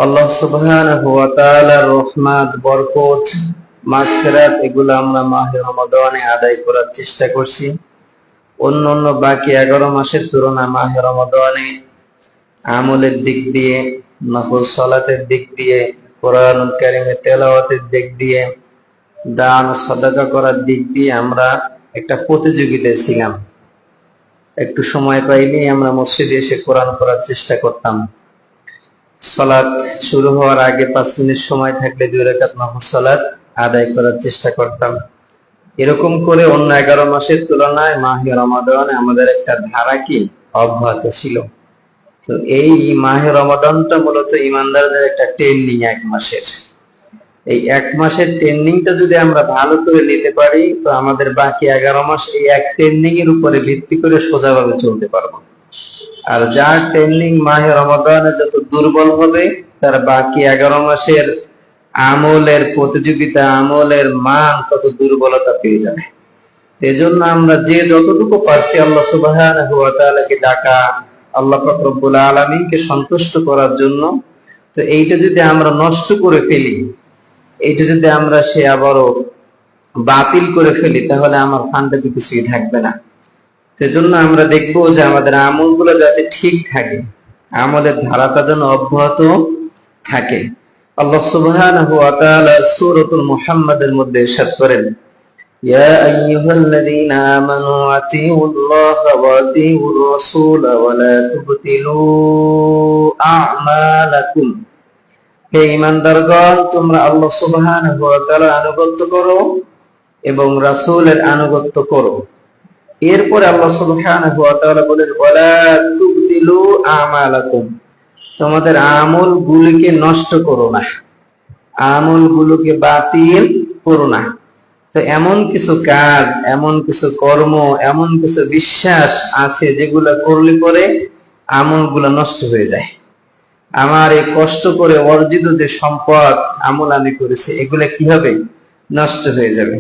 আল্লাহ সুবহানাহু ওয়া তাআলার রহমত, বরকত, মাগফিরাত এগুলো আমরা মাহে রমাদানে আদায় করার চেষ্টা করছি। অন্যান্য বাকি 11 মাসের তুলনায় মাহে রমাদানে আমলের দিক দিয়ে, নফল সালাতের দিক দিয়ে, কোরআনুল কারীমের তেলাওয়াতের দিক দিয়ে, দান সাদাকা করার দিক দিয়ে আমরা একটা প্রতিযোগিতায় ছিলাম। একটু সময় পাইলেই আমরা মসজিদে এসে কোরআন পড়ার চেষ্টা করতাম। সালাত শুরু হওয়ার আগে 5 মিনিট সময় থাকলে 2 রাকাত নফল সালাত আদায় করার চেষ্টা করতাম। এরকম করে অন্য 11 মাসের তুলনায় মাহে রমাদানে আমাদের একটা ধারা কি অব্যাহত ছিল। তো এই মাহে রমাদানটা মূলত ইমানদারদের একটা ট্রেনিং, 1 মাসের। এই 1 মাসের ট্রেনিংটা যদি আমরা ভালো করে নিতে পারি, তো আমাদের বাকি 11 মাস এই এক ট্রেনিং এর উপরে ভিত্তি করে সোজাভাবে চলতে পারবো। আর যার ট্রেনিং মাহে রমাদানে যত দুর্বল হবে, তার বাকি 11 মাসের আমলের প্রতিযোগিতা, আমলের মান তত দুর্বলতা পেয়ে যাবে। এজন্য আমরা যে যতটুকু পারছি আল্লাহ সুবহানাহু ওয়া তাআলাকে ডাকা, আল্লাহ পাক রব্বুল আলামিনকে সন্তুষ্ট করার জন্য। তো এইটা যদি আমরা নষ্ট করে ফেলি, এইটা যদি আমরা আবারও বাতিল করে ফেলি, তাহলে আমার ফান্ডাতে কিছুই থাকবে না। সেজন্য আমরা দেখবো যে আমাদের আমলগুলো যাতে ঠিক থাকে, আমলের ধারাটা যেন অব্যাহত থাকে। আল্লাহ সুবহানাহু ওয়া তাআলা সূরাতুল মুহাম্মাদের মধ্যে ইরশাদ করেন, ইয়া আইয়ুহাল্লাযীনা আমানু আতিউল্লাহা ওয়া আতিউর রাসূল ওয়া লা তুবতিলু আ'মালাকুম। হে ঈমানদারগণ, তোমরা আল্লাহ সুবহানাহু ওয়া তাআলার আনুগত্য করো এবং রাসূলের আনুগত্য করো। এরপরে আল্লাহ সুবহানাহু ওয়া তাআলা বলেন, ওয়ালা তুবতিলু আমালাকুম, তোমাদের আমলগুলোকে নষ্ট করো না, আমলগুলোকে বাতিল করো না। তো এমন কিছু কাজ, এমন কিছু কর্ম, এমন কিছু বিশ্বাস আছে যেগুলো করলে পরে আমলগুলো নষ্ট হয়ে যায়। আমার এই কষ্ট করে অর্জিত যে সম্পদ আমল আমি করেছি, এগুলা কি হবে? নষ্ট হয়ে যাবে।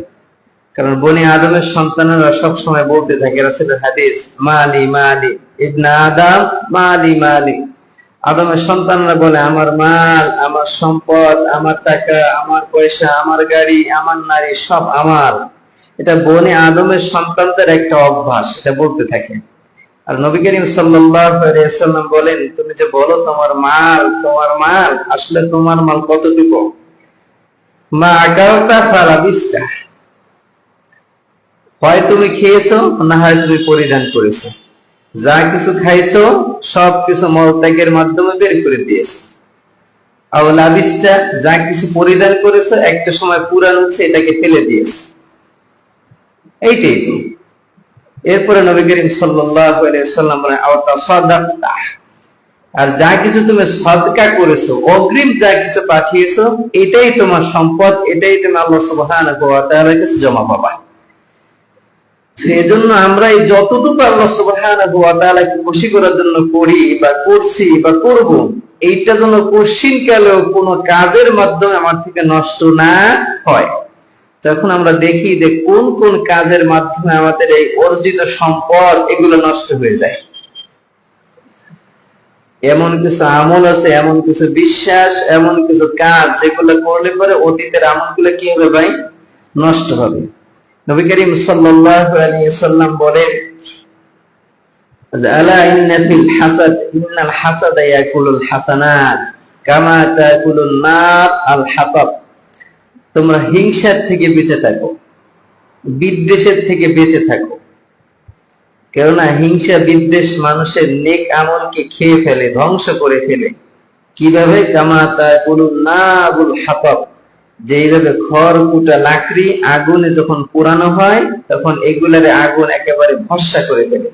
কারণ বনি আদমের সন্তানেরা সব সময় বলতে থাকে, রাসূলের হাদিস, মালি মালি ইবনে আদম মালি মালি। আদমের সন্তানরা বলে, আমার মাল, আমার সম্পদ, আমার টাকা, আমার পয়সা, আমার গাড়ি, আমার নারী সব আমার। এটা বনি আদমের সন্তানদের একটা অভ্যাস, এটা বলতে থাকে। আর নবী করিম সাল্লাল্লাহু আলাইহি ওয়াসাল্লাম বলেন, তুমি যে বলো তোমার মাল, তোমার মাল, আসলে তোমার মাল কতটুকু? মা আকালতা ফালাবিস্তা, হয় তুমি খেয়েছো, না হয় তুমি পরিধান করেছো। যা কিছু খাইছো সব কিছু মলত্যাগের মাধ্যমে বের করে দিয়েছো। আওলাবিস্তা, যা কিছু পরিধান করেছো একটা সময় পুরান হচ্ছে, এটাকে ফেলে দিয়েছো। এইটাই তো। এরপরে নবী করিম সাল্লাল্লাহু আলাইহি ওয়াসাল্লাম বলেন, আও তাসাদাক্তা, আর যা কিছু তুমি সাদকা করেছো, অগ্রিম যা কিছু পাঠিয়েছো, এটাই তোমার সম্পদ, এটাই তুমি আল্লাহ সুবহানাহু ওয়া তাআলার কাছে জমা পাবা। এজন্য আমরা এই যতটুকু আল্লাহ সুবহানাহু ওয়া তাআলাকে খুশি করার জন্য করি বা করছি বা করব, এইটা যেন কোশ্চিনকালেও কোনো কাজের মাধ্যমে আমার থেকে নষ্ট না হয়। যখন আমরা দেখি যে কোন কোন কাজের মাধ্যমে আমাদের এই অর্জিত সম্পদ এগুলো নষ্ট হয়ে যায়, এমন কিছু আমল আছে, এমন কিছু বিশ্বাস, এমন কিছু কাজ যেগুলো করলে পরে অতীতের আমলগুলো কি হবে ভাই? নষ্ট হবে। নবী করিম সাল্লাল্লাহু আলাইহি ওয়াসাল্লাম বলেন, আলা ইন্না ফিল হাসাদ ইন্নাল হাসাদা ইয়াকুলুল হাসানাত কামা তাকুলুন নার আল হাতাব। তোমরা হিংসার থেকে বেঁচে থাকো, বিদ্বেষের থেকে বেঁচে থাকো। কেননা হিংসা, বিদ্বেষ মানুষের নেক আমলকে খেয়ে ফেলে, ধ্বংস করে ফেলে। কিভাবে? কামা তাকুলুন নারুল হাতাব, যেইভাবে খড়কুটা লাকড়ি আগুনে যখন পোড়ানো হয়, তখন এগুলার আগুন একেবারে ভস্মা করে ফেলে।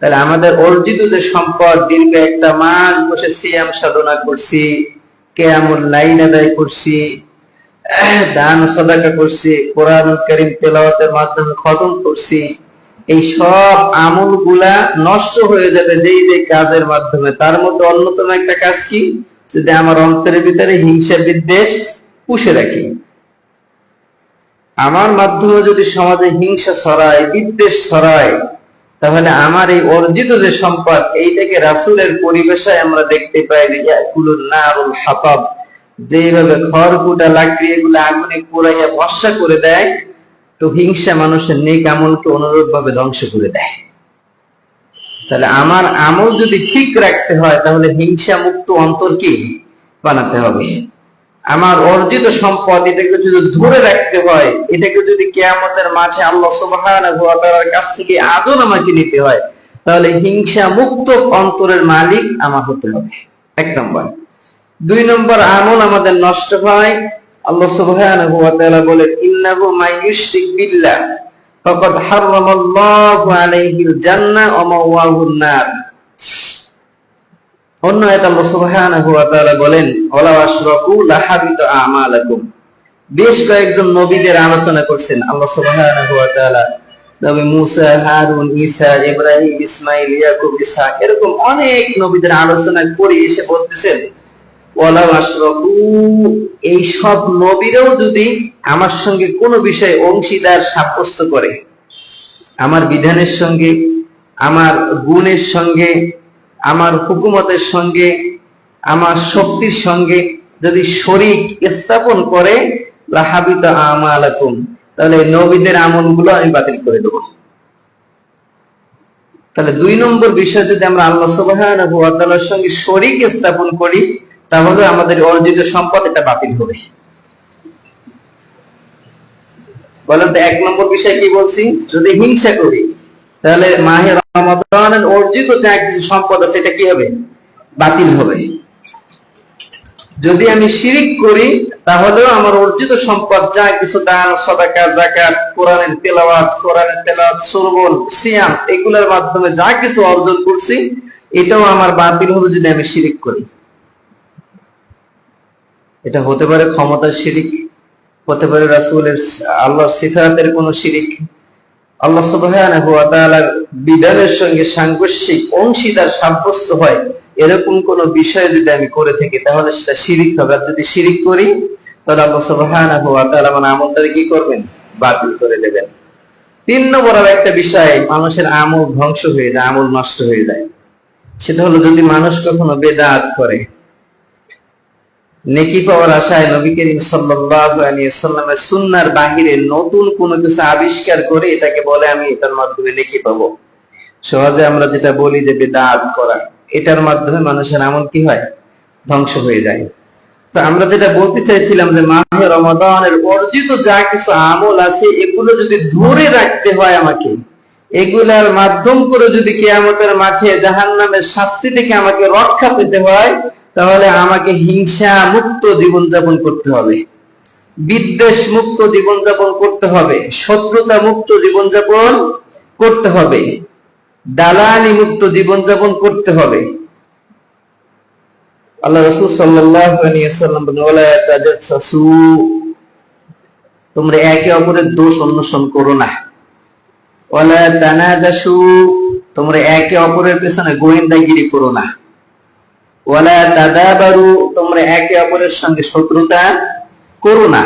তাহলে আমাদের অর্জিত যে সম্পদ, দীর্ঘ একটা মাস বসে সিয়াম সাধনা করছি, কিয়ামুল লাইল আদায় করছি, দান সাদাকা করছি, কোরআনুল কারীম তেলাওয়াতের মাধ্যমে খতম করছি, এই সব আমলগুলা নষ্ট হয়ে যাবে যে কাজের মাধ্যমে। তার মধ্যে অন্যতম একটা কাজ কি? যদি আমার অন্তরের ভিতরে হিংসা বিদ্বেষ পুষে রাখি, আমার মাধ্যমে যদি সমাজে হিংসা ছড়ায়, বিদ্বেষ ছড়ায়, তাহলে আমার এই অর্জিত যে সম্পদ, এইটাকে রাসূলের পরিবেশে আমরা দেখতে পাই যে ইয়াকুলুন নারুল হাতাব, যেভাবে খড়কুটা লাকড়ি এগুলো আগুনে পোড়াইয়া ভস্মা করে দেয়, তো হিংসা মানুষের নেক আমলকে অনুরূপ ভাবে ধ্বংস করে দেয়। তাহলে আমার আমল যদি ঠিক রাখতে হয়, তাহলে হিংসা মুক্ত অন্তর কি বানাতে হবে। আমার অর্জিত সম্পদ, এটাকে যদি ধরে রাখতে হয়, এটাকে যদি কিয়ামতের মাঠে আল্লাহ সুবহানাহু ওয়া তাআলার কাছ থেকে আদর আমাকে নিতে হয়, তাহলে হিংসা মুক্ত অন্তরের মালিক আমার হতে হবে, এক নম্বর। দুই নম্বর, আমল আমাদের নষ্ট হয়। আল্লাহ সুবহানাহু ওয়া তাআলা বলেন, ইন্নাহু মান ইউশরিক বিল্লাহ ফাকাদ হারামাল্লাহু আলাইহিল জান্নাহ ওয়া মাওয়াহুন নার। অন্য আয়াতে আল্লাহ সুবহানাহু ওয়া তাআলা বলেন, ওয়ালা আশরাকু লাহাবিতা আমালাকুম। বেশ কয়েকজন নবীদের আলোচনা করছেন আল্লাহ সুবহানাহু ওয়া তাআলা। নবী মুসা, হারুন, ঈসা, ইব্রাহিম, ইসমাঈল, ইয়াকুব, ইসহাক, এরকম অনেক নবীদের আলোচনা করে এসে বলতেছেন, ওয়ালা আশরাকু, এই সব নবীরাও যদি আমার সঙ্গে কোনো বিষয়ে অংশীদার সাব্যস্ত করে, আমার বিধানের সঙ্গে, আমার গুণের সঙ্গে, আমার হুকুমতের সঙ্গে, আমার শক্তির সঙ্গে যদি শরীক স্থাপন করে, লাহাবিতা আমালাকুম, তাহলে নবীদের আমলগুলো আমি বাতিল করে দেব। তাহলে দুই নম্বর বিষয়, যদি আমরা আল্লাহ সুবহানাহু ওয়া তাআলার সঙ্গে শরীক স্থাপন করি, তাহলে আমাদের অর্জিত সম্পদ এটা বাতিল হবে। বলেন তো, এক নম্বর বিষয় কি বলছি? যদি হিংসা করি, তাহলে মাহে রমাদানের অর্জিত যা কিছু সম্পদ আছে, এটা কি হবে? বাতিল হবে। যদি আমি শিরিক করি, তাহলেও আমার অর্জিত সম্পদ যা কিছু দান, সাদাকা, যাকাত, কোরআনের তেলাওয়াত, শ্রবণ, সিয়াম, এগুলোর মাধ্যমে যা কিছু অর্জন করছি, এটাও আমার বাতিল হবে যদি আমি শিরিক করি। এটা হতে পারে ক্ষমতার শিরিক, হতে পারে রাসূলের আল্লাহর সিফাতের কোন শিরিক, আল্লাহ সুবহানাহু ওয়া তাআলার বিধানের সঙ্গে সাংঘর্ষিক অংশীদার সাব্যস্ত হয়, এরকম কোন বিষয় যদি আমি করে থাকি, তাহলে সেটা শিরিক হবে। আর যদি শিরিক করি, তাহলে আল্লাহ সুবহানাহু ওয়া তাআলা আমার আমলটাকে কি করবেন? বাতিল করে দেবেন। তিন নম্বর একটা বিষয়, মানুষের আমল ধ্বংস হয়ে যায়, আমল নষ্ট হয়ে যায়। সেটা হলো, যদি মানুষ কখনো বেদাত করে, নেকি পাওয়ার আশায় নবী করিম সাল্লাল্লাহু আলাইহি ওয়াসাল্লামের সুন্নাহর বাহিরে নতুন কোনো কিছু আবিষ্কার করে এটাকে বলে আমি এটার মাধ্যমে নেকি পাবো। সহজে আমরা যেটা বলি যে বিদআত করা, এটার মাধ্যমে মানুষের আমল কি হয়? ধ্বংস হয়ে যায়। তো আমরা যেটা বলতে চাইছিলাম যে মাহে রমাদানের অর্জিত যা কিছু আমল আছে, এগুলো যদি ধরে রাখতে হয় আমাকে, এগুলার মাধ্যম করে যদি কিয়ামতের মাঠে জাহান্নামের শাস্তি থেকে আমাকে রক্ষা পেতে হয়, তাহলে আমাকে হিংসা মুক্ত জীবনযাপন করতে হবে, বিদ্বেষ মুক্ত জীবনযাপন করতে হবে, শত্রুতা মুক্ত জীবনযাপন করতে হবে, দালালি মুক্ত জীবনযাপন করতে হবে। আল্লাহ রাসূল সাল্লাল্লাহু আলাইহি ওয়াসাল্লাম বলেন, ওয়ালা তাজাসসু, তোমরা একে অপরের দোষ অন্বেষণ করো না। ওয়ালা তানাজাসু, তোমরা একে অপরের পেছনে গোয়েন্দাগিরি করো না। ওয়ালা তাদাবারু, তোমরা একে অপরের সঙ্গে শত্রুতা করো না।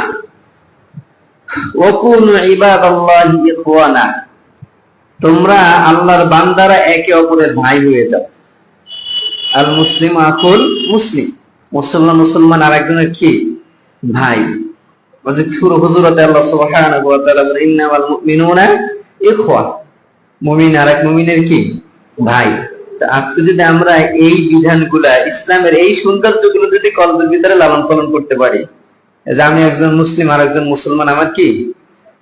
ওয়াকুনু ইবাদাল্লাহি ইখওয়ানা, তোমরা আল্লাহর বান্দারা একে অপরের ভাই হয়ে যাও। আল মুসলিম আকুল মুসলিম, মুসলমান মুসলমান আরেকজনের কি? ভাই। হুজুরাতে আল্লাহ সুবহানাহু ওয়া তাআলা বলেন, ইন্নামাল মুমিনুনা ইখওয়া, মুমিন আরেক মুমিনের কি? ভাই। আজকে যদি আমরা এই বিধানগুলা, ইসলামের এই সৌন্দর্যগুলো যদি কলবের ভিতরে লালন পালন করতে পারি, যে আমি একজন মুসলিম আর একজন মুসলমান আমার কি?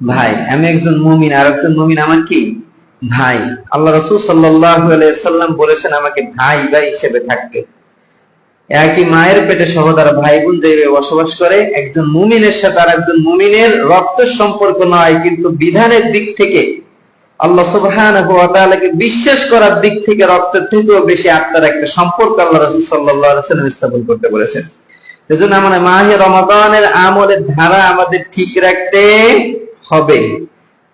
ভাই। আমি একজন মুমিন আর একজন মুমিন আমার কি? ভাই। আল্লাহ রাসূল সাল্লাল্লাহু আলাইহি ওয়াসাল্লাম বলেছেন আমাকে ভাই ভাই হিসেবে থাকতে। একই মায়ের পেটে সহোদর ভাই বোন যেভাবে বসবাস করে, একজন মুমিনের সাথে আর একজন মুমিনের রক্তের সম্পর্ক নয়, কিন্তু বিধানের দিক থেকে, আল্লাহ সুবহানাহু ওয়া তাআলাকে বিশ্বাস করার দিক থেকে রক্তের থেকেও বেশি আত্মার একটা সম্পর্ক আল্লাহ রাসূল সাল্লাল্লাহু আলাইহি ওয়াসাল্লাম স্থাপন করতে বলেছেন। এজন্য আমরা মাহে রমাদানের আমলের ধারা আমাদের ঠিক রাখতে হবে।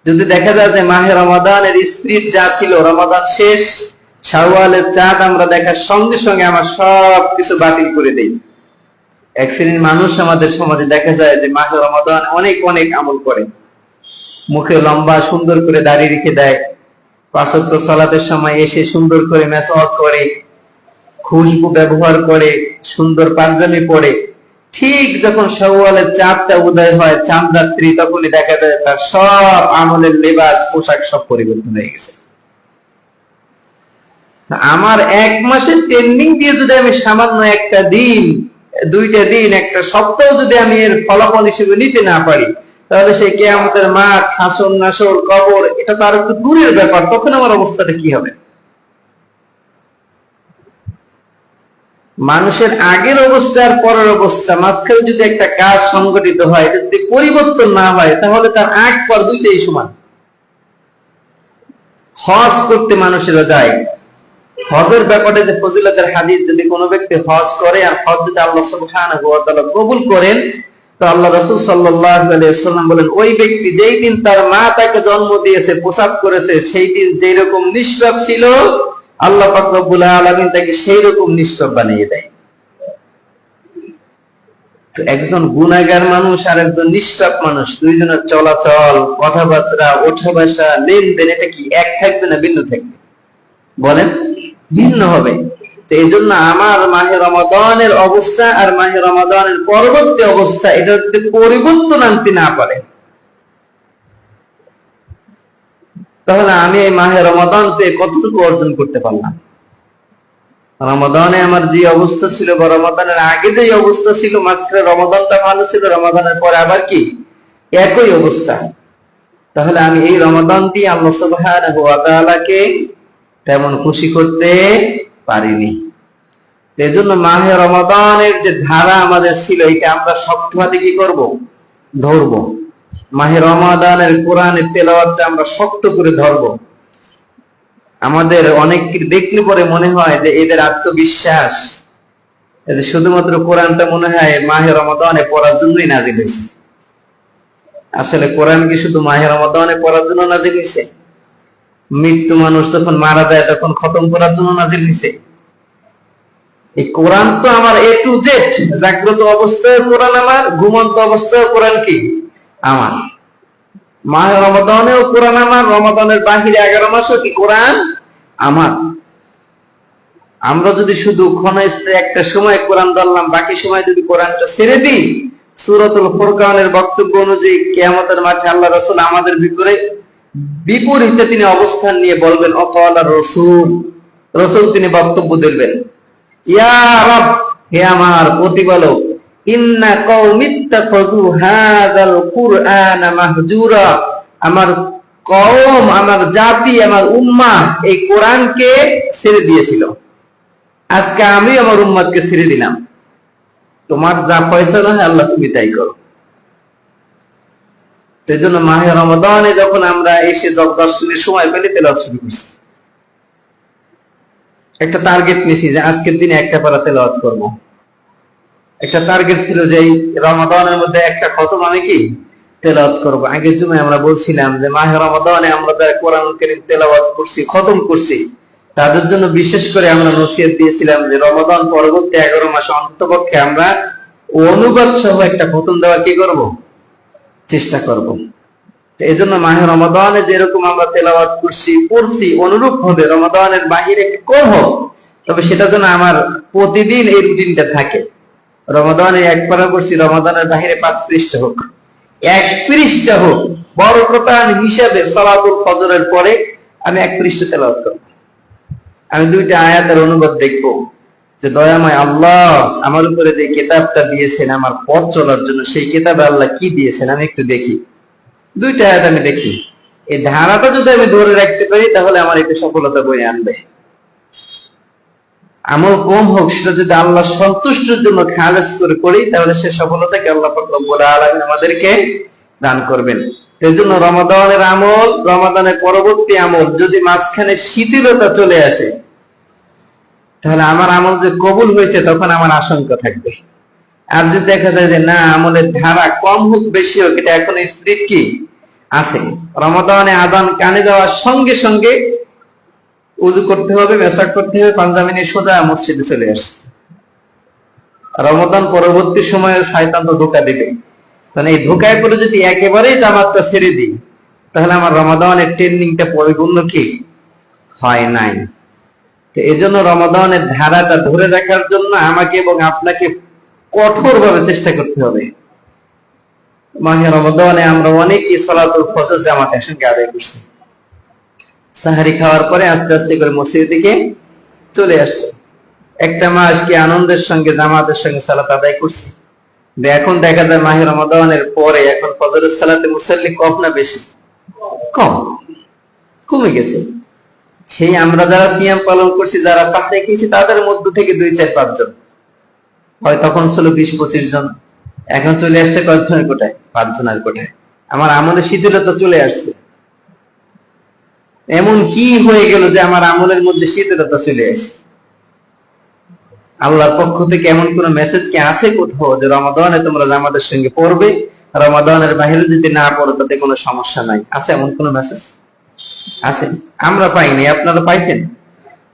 যদি দেখা যায় যে মাহে রমাদানের স্পিরিট যা ছিল, রমাদান শেষ, শাওয়ালের চাঁদ আমরা দেখার সঙ্গে সঙ্গে আমার সব কিছু বাতিল করে দেই। এক শ্রেণীর মানুষ আমাদের সমাজে দেখা যায় যে মাহে রমাদান অনেক অনেক আমল করে, মুখে লম্বা সুন্দর করে দাড়ি রেখে দেয়, পাঁচ ওয়াক্ত সালাতের সময় এসে সুন্দর করে মেসওয়াক করে, খুশবু ব্যবহার করে, সুন্দর পাঞ্জাবি পরে, ঠিক যখন শাওয়ালের চাঁদটা উদয় হয়, চাঁদ রাত্রি, তখনই দেখা যায় তার সব আমলের লেবাস, পোশাক সব পরিবর্তন হয়ে গেছে। আমার এক মাসের ট্রেনিং দিয়ে যদি আমি সামান্য একটা দিন, দুইটা দিন, একটা সপ্তাহ যদি আমি এর ফলাফল হিসেবে নিতে না পারি, তাহলে সেই কিয়ামতের মাঠ, হাসর নাসর, কবর, এটা তো আর একটু দূরের ব্যাপার। তখন আমার অবস্থাটা কি হবে? মানুষের আগের অবস্থা আর পরের অবস্থা, মাঝখানে যদি একটা কাজ সংগঠিত হয়, এটা যদি পরিবর্তন না হয়, তাহলে তার আগ পর দুইটাই সমান। হজ করতে মানুষেরা যায়, হজের ব্যাপারে যে ফজিলতের হাদিস, যদি কোনো ব্যক্তি হজ করে আর হজ যদি আল্লাহ সুবহানাহু ওয়া তাআলা কবুল করেন, তো আল্লাহ রাসূল সাল্লাল্লাহু আলাইহি ওয়াসাল্লাম বলেন, ওই ব্যক্তি যেই দিন তার মা তাকে জন্ম দিয়েছে, প্রসব করেছে, সেই দিন যেই রকম নিষ্পাপ ছিল, আল্লাহ পাক রব্বুল আলামিন তাকে সেই রকম নিষ্পাপ বানিয়ে দেয়। তো একজন গুনাহগার মানুষ আর একজন নিষ্পাপ মানুষ, দুইজনের চলাচল, কথাবার্তা, ওঠা বসা, লেনদেন, এটা কি এক থাকবে না ভিন্ন থাকবে? বলেন, ভিন্ন হবে। তো এই জন্য আমার মাহে রমাদানের অবস্থা আর মাহে রমাদানের পরবর্তী অবস্থা, এটা যদি পরিবর্তন আনতে না পারে, তাহলে আমি এই মাহে রমাদান পেয়ে কতটুকু অর্জন করতে পারলাম? রমাদানে আমার যে অবস্থা ছিল, বা রমাদানের আগে যে অবস্থা ছিল, মাঝখানে রমাদানটা ভালো ছিল, রমাদানের পরে আবার কি একই অবস্থা, তাহলে আমি এই রমাদান দিয়ে আল্লাহ সুবহানাহু ওয়া তাআলাকে তেমন খুশি করতে পারিনি। এই জন্য মাহে রমাদানের যে ধারা আমাদের ছিল, এটা আমরা শক্ত হাতে কি করব? ধরবো। মাহে রমাদানের কোরআনের তেলাওয়াতটা আমরা শক্ত করে ধরবো। আমাদের অনেককে দেখলে পরে মনে হয় যে এদের আত্মবিশ্বাস, শুধুমাত্র কোরআনটা মনে হয় মাহে রমাদানে পড়ার জন্যই নাজিল হয়েছে। আসলে কোরআন কি শুধু মাহে রমাদানে পড়ার জন্য নাজিল হয়েছে? মৃত্যু মানুষ যখন মারা যায় তখন খতম করার জন্য নাজিল হয়েছে? এই কোরআন তো আমার এ টু জেড, জাগ্রত অবস্থায় কোরআন আমার, ঘুমন্ত অবস্থায় কোরআন কি আমার। মাহে রমাদানেও কোরআন আমার, রমাদানের বাহিরে 11 মাসও কি কোরআন আমার। আমরা যদি শুধু ক্ষণস্থায়ী একটা সময় কোরআন ধরলাম, বাকি সময় যদি কোরআনটা ছেড়ে দিই, সূরাতুল ফুরকানের বক্তব্য অনুযায়ী কিয়ামতের মাঠে আল্লাহ রাসূল আমাদের বিপরীতে তিনি অবস্থান নিয়ে বলবেন, অকালা রাসূল, রাসূল তিনি বক্তব্য দেবেন, ইয়া রাব, হে আমার প্রতিপালক, ইন্না কওমিত্তাখাযু হাযাল কুরআনা মাহজুরা, আমার কওম, আমার জাতি, আমার উম্মাহ এই কোরআনকে ছেড়ে দিয়েছিল, আজকে আমি আমার উম্মতকে ছেড়ে দিলাম, তোমার যা ফয়সালা হয় আল্লাহ তুমি তাই করো। তো এই জন্য মাহে রমাদানে যখন আমরা এসে 10 মিনিট সময় পেলে তেলাওয়াত শুরু করছি, একটা টার্গেট নিয়েছি যে আজকের দিনে একটা পারা তেলাওয়াত করব। একটা টার্গেট ছিল যে এই রমাদানের মধ্যে একটা খতম আমি কি তেলাওয়াত করব। আগের জুমায় আমরা বলছিলাম যে মাহে রমাদানে আমরা যারা কোরআন কারীম তেলাওয়াত করছি, খতম করছি, তাদের জন্য বিশেষ করে আমরা নসিহত দিয়েছিলাম যে রমাদান পরবর্তী 11 মাস অন্ততপক্ষে আমরা অনুবাদ সহ একটা খতম দেওয়া কি করব, চেষ্টা করব। এই জন্য মাহে রমাদানে যেরকম আমরা তেলাওয়াত পড়ছি, অনুরূপ হবে রমাদানের বাহিরে একটু কম হোক, তবে সেটা যেন আমার প্রতিদিন এই রুটিনটা থাকে। রমাদানে 1 পারা পড়ছি, রমাদানের বাহিরে 5 পৃষ্ঠা হোক, 1 পৃষ্ঠা হোক, বরকতান হিসাবে সালাতুল ফজরের পরে আমি 1 পৃষ্ঠা তেলাওয়াত করব। আমি 2টা আয়াতের অনুবাদ দেখব, যে দয়াময় আল্লাহ আমার উপরে যে কিতাবটা দিয়েছেন আমার পথ চলার জন্য, সেই কিতাবে আল্লাহ কি দিয়েছেন আমি একটু দেখি, 2টা আয়াত আমি দেখি। এই ধারাটা যদি আমি ধরে রাখতে পারি, তাহলে আমার এতে সফলতা বয়ে আনবে। আমল কম হোক, সেটা যদি আল্লাহ সন্তুষ্টির জন্য খালেস করে করি, তাহলে সে সফলতাকে আল্লাহ পাক রব্বুল আলামিন আমাদেরকে দান করবেন। এই জন্য রমাদানের আমল, রমাদানের পরবর্তী আমল যদি মাঝখানে শিথিলতা চলে আসে, তাহলে আমার আমল যে কবুল হয়েছে তখন আমার আশঙ্কা থাকবে। আর যদি দেখা যায় যে না, আমলের ধারা কম হোক বেশি হোক, এটা এখন স্পিরিট কি আছে, রমাদানে আযান কানে যাওয়ার সঙ্গে সঙ্গে উযু করতে হবে, মেসাক করতে হবে, পাঞ্জাবি নিয়ে সোজা মসজিদে চলে আসছে। রমাদান পরবর্তী সময়ে শয়তান তো ধোঁকা দিবে, তাহলে এই ধোঁকায় পড়ে যদি একেবারেই জামাতটা ছেড়ে দিই, তাহলে আমার রমাদানের ট্রেনিংটা পরিপূর্ণ কি হয় নাই। তো এই জন্য রমাদানের ধারাটা ধরে রাখার জন্য আমাকে এবং আপনাকে কঠোরভাবে চেষ্টা করতে হবে। মাহে রমাদানে আমরা অনেকেই সালাতুল ফজর জামাত একসঙ্গে আদায় করছি, সাহারি খাওয়ার পরে আস্তে আস্তে করে মসজিদের দিকে চলে আসছে। একটা মাস কি আনন্দের সঙ্গে জামাতের সঙ্গে সালাত আদায় করছি। এখন দেখা যায় মাহে রমাদানের পরে এখন ফজরের সালাতে মুসল্লি কম না বেশি? কম, কমে গেছে। সেই আমরা যারা সিয়াম পালন করছি, যারা সাথে খেয়েছি, তাদের মধ্য থেকে 2-4-5 জন, হয় তখন ছিল 20-25 জন, এখন চলে আসছে কয়েকজনের কোটায়, 5 জনের কোটায়। আমার আমলের শিথিলতা চলে আসছে। এমন কি হয়ে গেল যে আমার আমলের মধ্যে শিথিলতা চলে আসছে? আল্লাহর পক্ষ থেকে এমন কোন মেসেজ কি আছে কোথাও যে রমাদানে তোমরা জামাতের সঙ্গে পড়বে, রমাদানের বাইরে যদি না পড়ো তাতে কোনো সমস্যা নাই? আছে এমন কোন মেসেজ? আছে? আমরা পাইনি, আপনারা পাইছেন?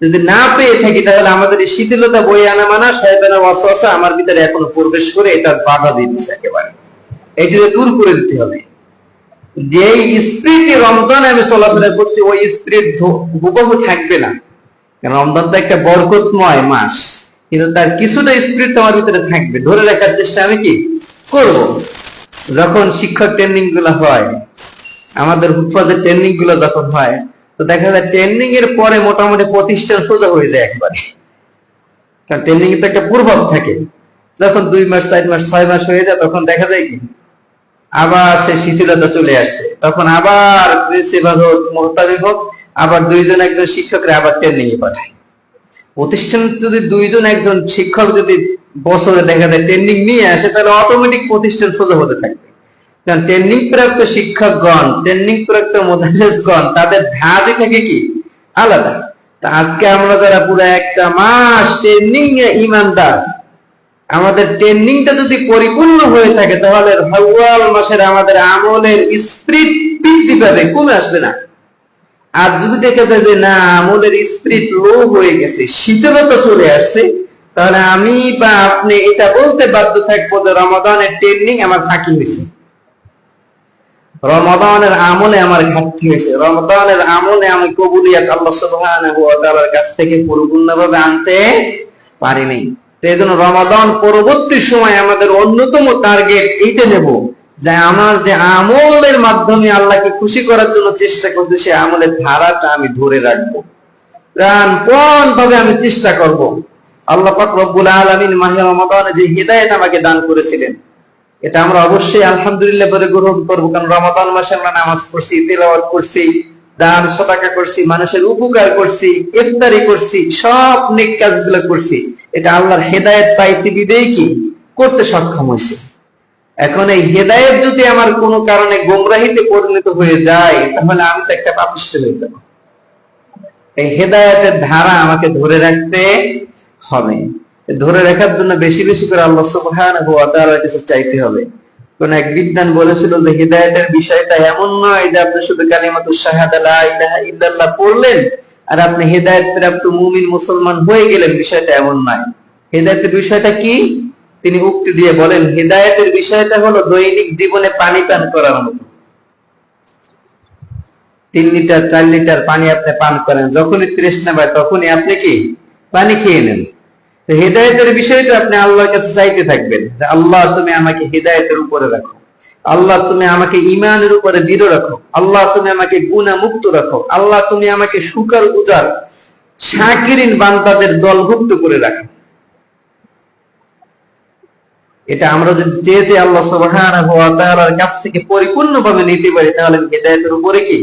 যদি না পেয়ে থাকি তাহলে আমাদের এই শিথিলতা বয়ে আনা মানা শয়তানের ওয়াসওয়াসা আমার ভিতরে এখনো প্রবেশ করে এটা বাধা দিচ্ছে একেবারে। এইটা দূর করে দিতে হবে। যে স্পিরিট রমজানে আমি চলাফেরা করছি ওই স্পিরিট হুবহু থাকবে না। রমজান তো একটা বরকতময় মাস, কিন্তু তার কিছুটা স্পিরিট আমার ভিতরে থাকবে, ধরে রাখার চেষ্টা আমি কি করব। যখন শিক্ষক ট্রেনিং গুলো হয়, আমাদের হুফাজের ট্রেনিং গুলো যখন হয়, তো দেখা যায় ট্রেনিং এর পরে মোটামুটি প্রতিষ্ঠান সোজা হয়ে যায় একবারে। কারণ ট্রেনিং এ তো একটা পূর্বক থাকে। যখন 2 মাস 4 মাস 6 মাস হয়ে যায়, তখন দেখা যায় কি আবার সে শিথিলতা চলে আসছে। তখন আবার প্রিন্সিপাল হোক, মোহতামিম হোক, আবার 2 জন 1 জন শিক্ষকরা আবার ট্রেনিং এ পাঠায়। প্রতিষ্ঠানে যদি 2 জন 1 জন শিক্ষক যদি বছরে দেখা যায় ট্রেনিং নিয়ে আসে, তাহলে অটোমেটিক প্রতিষ্ঠান সোজা হতে থাকবে। কারণ ট্রেনিং প্রাপ্ত শিক্ষকগণ, ট্রেনিং প্রাপ্ত মুদারিসগণ, তাদের ধাঁধে থাকে কি আলাদা। তা আজকে আমরা যারা পুরো একটা মাস ট্রেনিং এ ইমানদার, আমাদের ট্রেনিংটা যদি পরিপূর্ণ হয়ে থাকে, তাহলে শাওয়াল মাসের আমাদের আমলের স্পিরিট বৃদ্ধি পাবে, কমে আসবে না। আর যদি দেখা যায় যে না, আমলের স্পিরিট লো হয়ে গেছে, শীতলতা চলে আসছে, তাহলে আমি বা আপনি এটা বলতে বাধ্য থাকবো যে রমাদানের ট্রেনিং আমার ফাঁকি হয়েছে, রমাদানের আমলে আমার ঘাটতি হয়েছে, রমাদানের আমলে আমি কবুলিয়াত আল্লাহ সুবহানাহু ওয়া তাআলার কাছ থেকে পরিপূর্ণভাবে আনতে পারিনি। তো এই জন্য রমাদান পরবর্তী সময় আমাদের অন্যতম টার্গেট এইটা নেব যে আমার যে আমলের মাধ্যমে আল্লাহকে খুশি করার জন্য চেষ্টা করছি, সে আমলের ধারাটা আমি ধরে রাখবো, প্রাণপণ ভাবে আমি চেষ্টা করব। আল্লাহ পাক রব্বুল আলামিন মাহে রমাদানে যে হিদায়াত আমাকে দান করেছিলেন, এটা আমরা অবশ্যই আলহামদুলিল্লাহ বলে গ্রহণ করবো। কারণ রমাদান মাসে আমরা নামাজ পড়ছি, তিলাওয়াত করছি, দান সদকা করছি, মানুষের উপকার করছি, ইফতারি করছি, সব নেক কাজগুলো করছি। এটা আল্লাহর হেদায়েত পাইছি বিদেই কি করতে সক্ষম হয়েছে। এখন এই হেদায়েত যদি আমার কোনো কারণে গোমরাহিতে পরিণত হয়ে যায়, তাহলে আমি তো একটা পাপিষ্ঠ হয়ে যাব। এই হেদায়েতের ধারা আমাকে ধরে রাখতে হবে। ধরে রাখার জন্য বেশি বেশি করে আল্লাহ সুবহানাহু ওয়া তাআলার কাছে চাইতে হবে। কোন এক বিদ্বান বলেছিল যে হিদায়াতের বিষয়টা এমন নয় যে আপনি শুধু কালিমাতুশ শাহাদা লা ইলাহা ইল্লাল্লাহ পড়লেন আর আপনি হিদায়াত প্রাপ্ত মুমিন মুসলমান হয়ে গেলেন, বিষয়টা এমন নয়। হিদায়াতের বিষয়টা কি? তিনি উক্তি দিয়ে বলেন, হিদায়াতের বিষয়টা হলো দৈনিক জীবনে পানি পান করার মতো। 3 লিটার 4 লিটার পানি আপনি পান করেন, যখনই তৃষ্ণা পায় তখনই আপনি কি পানি খেয়ে নেন। হিদায়াতের বিষয়টা আপনি আল্লাহর কাছে চাইতে থাকবেন যে আল্লাহ তুমি আমাকে হিদায়াতের উপরে রাখো, আল্লাহ তুমি আমাকে ঈমানের উপরে দৃঢ় রাখো, আল্লাহ তুমি আমাকে গুনাহ মুক্ত রাখো, আল্লাহ তুমি আমাকে শুকরগুজার শাকিরিন বান্দাদের দলভুক্ত করে রাখো। এটা আমরা যদি চেয়ে আল্লাহ সুবহানাহু ওয়া তাআলার কাছ থেকে পরিপূর্ণভাবে নিতে পারি, তাহলে হিদায়াতের উপরে কি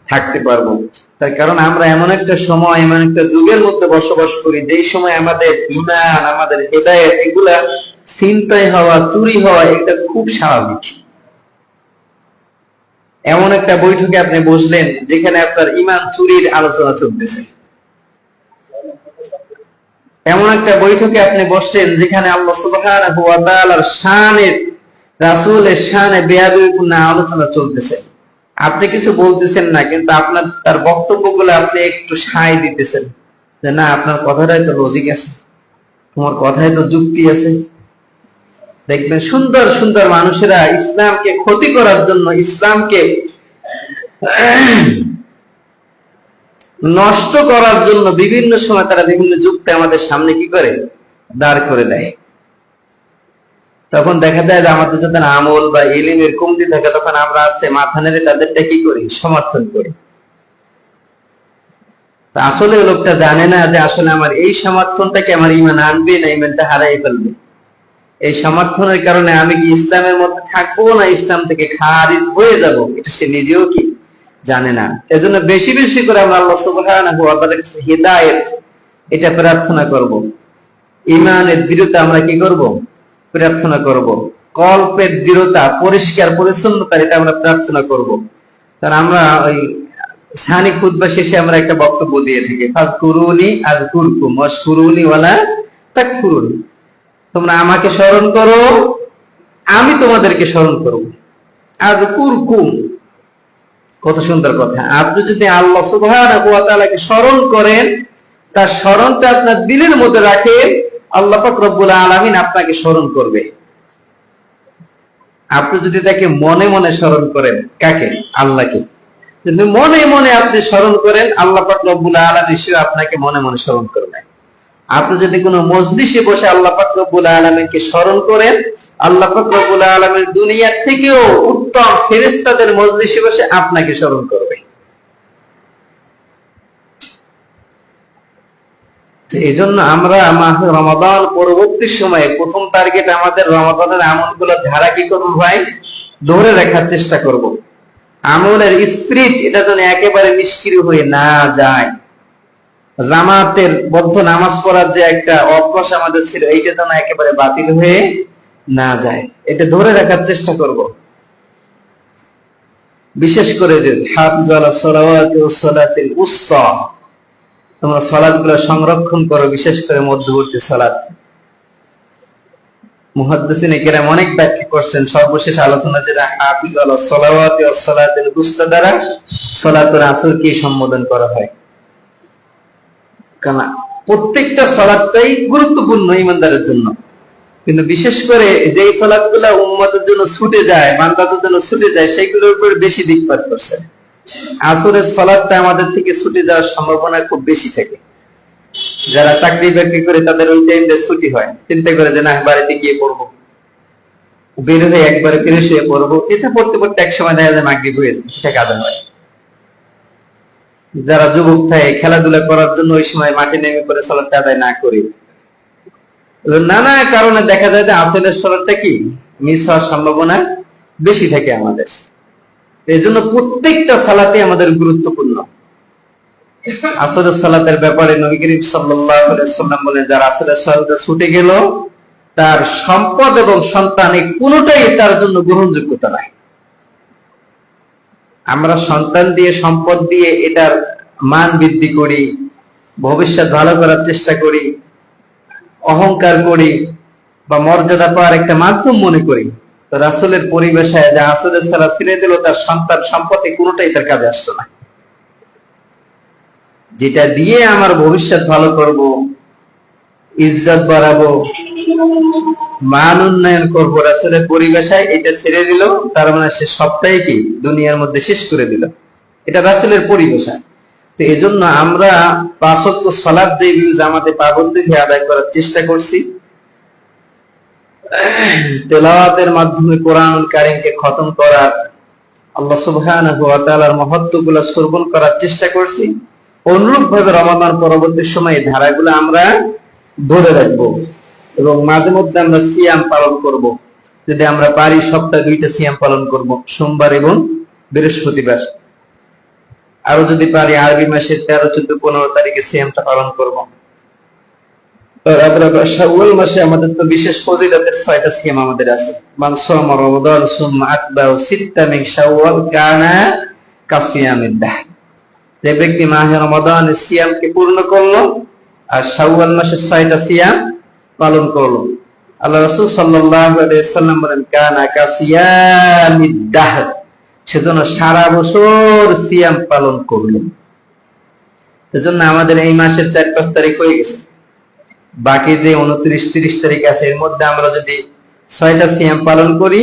থাকতে পারবো। তার কারণ আমরা এমন একটা সময়, এমন একটা যুগের মধ্যে বসবাস করি, যেই সময় আমাদের ঈমান, আমাদের হেদায়েত এগুলা ছিনতাই হওয়া, চুরি হওয়া এটা খুব স্বাভাবিক। এমন একটা বৈঠকে আপনি বসলেন যেখানে আপনার ঈমান চুরির আলোচনা চলতেছে, এমন একটা বৈঠকে আপনি বসলেন যেখানে আল্লাহ সুবহানাহু ওয়া তাআলার শানের, রাসূলের শানে বেয়াদবিপূর্ণ আলোচনা চলতেছে। আপনি কিছু বলতেছেন না, কিন্তু আপনার তার বক্তব্যগুলো আপনি একটু সায় দিতেছেন যে না, আপনার কথাটাই তো লজিক আছে, তোমার কথায় তো যুক্তি আছে। দেখবেন সুন্দর সুন্দর মানুষেরা ইসলামকে ক্ষতি করার জন্য, ইসলামকে নষ্ট করার জন্য বিভিন্ন সময় তারা বিভিন্ন যুক্তি আমাদের সামনে কি করে দাঁড় করে দেয়। তখন দেখা যায় যে আমাদের যখন আমল বা ইলমের কমতি থাকে তখন আমরা আস্তে মাথা নেড়ে তাদেরটা কি করি, সমর্থন করি। তা আসলে লোকটা জানে না যে আসলে আমার এই সমর্থনটাকে আমার ইমান আনবে না ইমানটা হারাই ফেলবে। এই সমর্থনের কারণে আমি কি ইসলামের মধ্যে থাকবো না ইসলাম থেকে খারিজ হয়ে যাব, এটা সে নিজেও কি জানে না। এজন্য বেশি বেশি করে আমরা আল্লাহ সুবহানাহু ওয়া তাআলার কাছে হিদায়াত এটা প্রার্থনা করব। ঈমানের দৃঢ়তা আমরা কি করব, প্রার্থনা করব। কল্পের দৃঢ়তা, পরিষ্কার পরিচ্ছন্নতা এটা আমরা প্রার্থনা করব। কারণ আমরা ওই সানি খুতবা শেষে আমরা একটা বক্তব্য দিয়ে থাকি, ফাযকুরুনি আযকুরকুম ওয়াশকুরুনি ওয়ালা তাকফুরুন। তোমরা আমাকে স্মরণ করো, আমি তোমাদেরকে স্মরণ করব। আযকুরকুম, কত সুন্দর কথা। আপনি যদি আল্লাহ সুবহানাহু ওয়া তাআলাকে স্মরণ করেন, তার স্মরণটা আপনার দিলের মধ্যে রাখেন, আল্লাহ পাক রব্বুল আলামিন আপনাকে স্মরণ করবে। আপনি যদি তাকে মনে মনে স্মরণ করেন, কাকে? আল্লাহকে। যদি মনে মনে আপনি স্মরণ করেন, আল্লাহ পাক রব্বুল আলামিন সে আপনাকে মনে মনে স্মরণ করবে। আপনি যদি কোনো মজলিসে বসে আল্লাহ পাক রব্বুল আলামিনকে স্মরণ করেন, আল্লাহ পাক রব্বুল আলামিন দুনিয়ার থেকেও উত্তম ফেরেশতাদের মজলিসে বসে আপনাকে স্মরণ করবে। এই জন্য আমরা মাহে রমাদান পরবর্তী সময়ে প্রথম টার্গেট আমাদের রমাদানের আমলগুলো ধারা কি করবো ভাই, ধরে রাখার চেষ্টা করব। আমলের স্পিরিট এটা যেন একেবারে নিষ্ক্রিয় হয়ে না যায়। জামাতের বদ্ধ নামাজ পড়ার যে একটা অভ্যাস আমাদের ছিল, এইটা যেন একেবারে বাতিল হয়ে না যায়, এটা ধরে রাখার চেষ্টা করব। বিশেষ করে যে হাফিজু আলা সালাওয়াতি ওয়াস সালাতিল উসতা, তোমরা সালাতগুলো সংরক্ষণ করো, বিশেষ করে মধ্যবর্তী সালাত। মুহাদ্দিসিনে কেরাম অনেক ব্যাখ্যা করছেন। সর্বশেষ আলোচনা যেটা হাফিজু আলা সালাওয়াতি ওয়াস সালাতিল উসতা দ্বারা সালাতুল আসরকে সম্বোধন করা হয়। কারণ প্রত্যেকটা সালাতটাই গুরুত্বপূর্ণ ঈমানদারের জন্য, কিন্তু বিশেষ করে যেই সালাতগুলো উম্মতের জন্য ছুটে যায়, বান্দাদের জন্য ছুটে যায়, সেইগুলোর উপর বেশি দিকপাত করছে। আসরের সালাতটা আমাদের থেকে ছুটে যাওয়ার সম্ভাবনা খুব বেশি থাকে। যারা চাকরি বাকরি করে তাদের ওই টাইমে ছুটি হয়, চিন্তা করে যে না বাড়িতে গিয়ে পড়বো, বের হয়ে একবারে ফিরে শুয়ে পড়বো, এটা পড়তে পড়তে এক সময় দেখা যায় মাগরিব হয়ে যায়, এটা কাজে হয়। যারা যুবক থাকে খেলাধুলা করার জন্য ওই সময় মাঠে নেমে করে সালাতটা আদায় না করে, নানা কারণে দেখা যায় যে আসরের সালাতটা কি মিস হওয়ার সম্ভাবনা বেশি থাকে আমাদের। এই জন্য প্রত্যেকটা সালাতে আমাদের গুরুত্বপূর্ণ। আসরের সালাতের ব্যাপারে নবী করিম সাল্লাল্লাহু আলাইহি ওয়াসাল্লাম বলেন, যারা আসরের সালাতে ছুটে গেল, তার সম্পদ এবং সন্তান এই কোনোটাই তার জন্য গ্রহণযোগ্যতা নাই। আমরা সন্তান দিয়ে, সম্পদ দিয়ে এটার মান বৃদ্ধি করি, ভবিষ্যৎ ভালো করার চেষ্টা করি, অহংকার করি বা মর্যাদা পাওয়ার একটা মাধ্যম মনে করি। তো রাসূলের পরিবেশে যে আসরের সালাত ছেড়ে দিল, তার সন্তান সম্পত্তি কোনোটাই তার কাজে আসলো না। যেটা দিয়ে আমার ভবিষ্যৎ ভালো করব, ইজ্জত বাড়াবো, মান উন্নয়ন করবো, রাসূলের পরিবেশে এটা ছেড়ে দিল, তার মানে সে সবটাই কি দুনিয়ার মধ্যে শেষ করে দিল। এটা রাসূলের পরিবেশে। তো এই জন্য আমরা ৫ ওয়াক্ত সালাত যে জামাতে পাবন্দি দিয়ে আদায় করার চেষ্টা করছি, তেলাওয়াতের মাধ্যমে কোরআনুল কারীমকে খতম করার, আল্লাহ সুবহানাহু ওয়া তাআলার মহত্বগুলো শ্রবণ করার চেষ্টা করছি। অনুরূপ ভাবে রমাদান পরবর্তী সময়ে ধারাগুলো আমরা ধরে রাখবো এবং মাঝে মধ্যে আমরা সিয়াম পালন করব। যদি আমরা পারি সপ্তাহে 2টা সিয়াম পালন করব, সোমবার এবং বৃহস্পতিবার। আরো যদি পারি আরবি মাসের 13, 14, 15 তারিখে সিয়ামটা পালন করব। শাওয়াল মাসে আমাদের তো বিশেষ ফজিলতের 6টা সিয়াম আমাদের আছে। মান সামা রমাদান সুম্মা আতবাউ সিত্তা মিন শাওয়াল কানা কাসিয়ামিদ দাহর। যে ব্যক্তি মাহে রমাদানের সিয়ামকে পূর্ণ করলো আর শাওয়াল মাসের 6টা সিয়াম পালন করলো, আল্লাহ রাসূল সাল্লাল্লাহু আলাইহি ওয়াসাল্লাম বলেন, কানা কাসিয়ামিদ দাহর, সেজন্য সারা বছর সিয়াম পালন করলো। এজন্য আমাদের এই মাসের 4-5 তারিখ হয়ে গেছে, বাকি যে 29-30 তারিখ আছে, এর মধ্যে আমরা যদি 6টা সিয়াম পালন করি,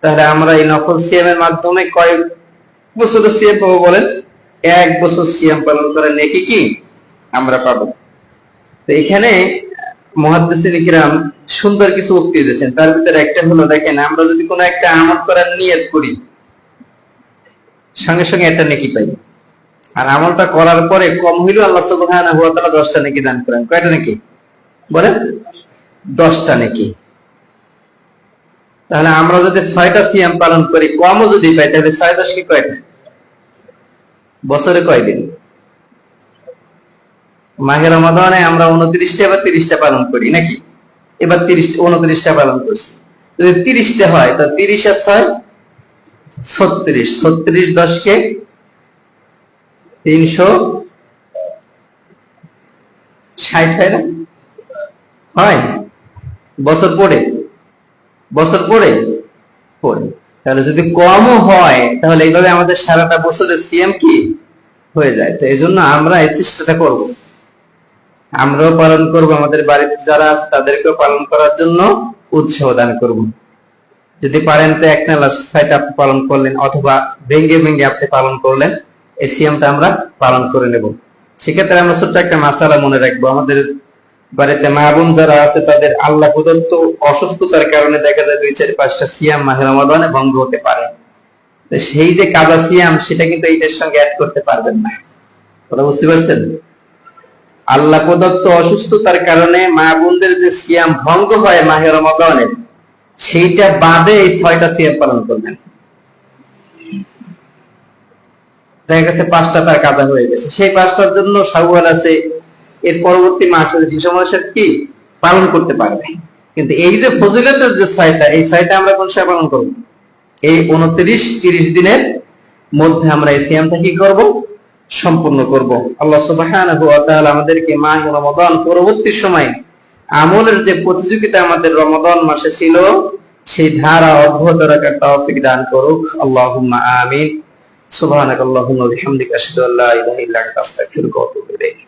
তাহলে আমরা এই নফল সিয়ামের মাধ্যমে কয় বছরের সিয়াম পাবো বলেন? 1 বছর সিয়াম পালন করার নেকি কি আমরা পাবো। তো এখানে মুহাদ্দিসিন কিরাম সুন্দর কিছু উক্তি দিয়েছেন, তার ভিতরে একটা হলো, দেখেন আমরা যদি কোনো একটা আমল করার নিয়ত করি সঙ্গে সঙ্গে একটা নেকি পাই, আর আমলটা করার পরে কম হইলেও আল্লাহ সুবহানাহু ওয়া তাআলা 10টা নেকি দান করেন। কয়টা নেকি বলেন? 10টা নেকি। তাহলে আমরা যদি 6টা সিয়াম পালন করি, কমও যদি পাই, তাহলে 6 10 কি কয়টা? বছরে কয় দিন? মাহে রমাদানে আমরা 29টা বা 30টা পালন করি নাকি? এবার 29টা পালন করছি। যদি 30টা হয় তো 30 আর 6 36, 36 10 কে 360 হয় না? হয় বছর পড়ে পড়ে। তাহলে যদি কমও হয় তাহলে এইভাবে আমাদের সারাটা বছরের সিএম কি হয়ে যায়। তো এই জন্য আমরা এই চেষ্টাটা করব, আমরাও পালন করব, আমাদের বাড়িতে যারা আছে তাদেরকেও পালন করার জন্য উৎসাহ দান করব। যদি পারেন তো একটানা 6টা আপনি পালন করলেন, অথবা ভেঙ্গে ভেঙ্গে আপনি পালন করলেন, এই সিএমটা আমরা পালন করে নেব। সেক্ষেত্রে আমরা ছোট্ট একটা মাসালা মনে রাখবো, আমাদের বাড়িতে মা বোন যারা আছে তাদের আল্লাহ প্রদত্ত অসুস্থতার কারণে দেখা যায় 2-4-5টা সিয়াম মাহে রমাদানে ভঙ্গ হতে পারে। সেই যে কাজা সিয়াম সেটা কিন্তু এইটার সঙ্গে অ্যাড করতে পারবেন না। কথা বুঝতে পারছেন? আল্লাহ প্রদত্ত অসুস্থতার কারণে মা বোনদের যে সিয়াম ভঙ্গ হয় মাহে রমাদানে, সেইটা বাদে এই 6টা সিয়াম পালন করবেন। দেখা গেছে 5টা তার কাজা হয়ে গেছে, সেই 5টার জন্য শাওয়াল আছে, এর পরবর্তী মাস যে সময় কি পালন করতে পারবে। কিন্তু এই যে ফজিলতের যে 6টা, এই 6টা আমরা কোন সময় পালন করব? এই 29-30 দিনের মধ্যে আমরা এই সিয়ামটা কি করব? সম্পূর্ণ করব। আল্লাহ সুবহানাহু ওয়া তাআলা আমাদেরকে মাহে রমাদান পরবর্তী সময় আমলের যে প্রতিযোগিতা আমাদের রমাদান মাসে ছিল সেই ধারা অব্যাহত রাখার তৌফিক দান করুক। আল্লাহুম্মা আমিন। সুবহানাকাল্লাহুম্মা ওয়া বিহামদিকা আশহাদু আল্লা ইলাহা ইল্লা আনতা আস্তাগফিরুকা ওয়া আতুবু ইলাইক।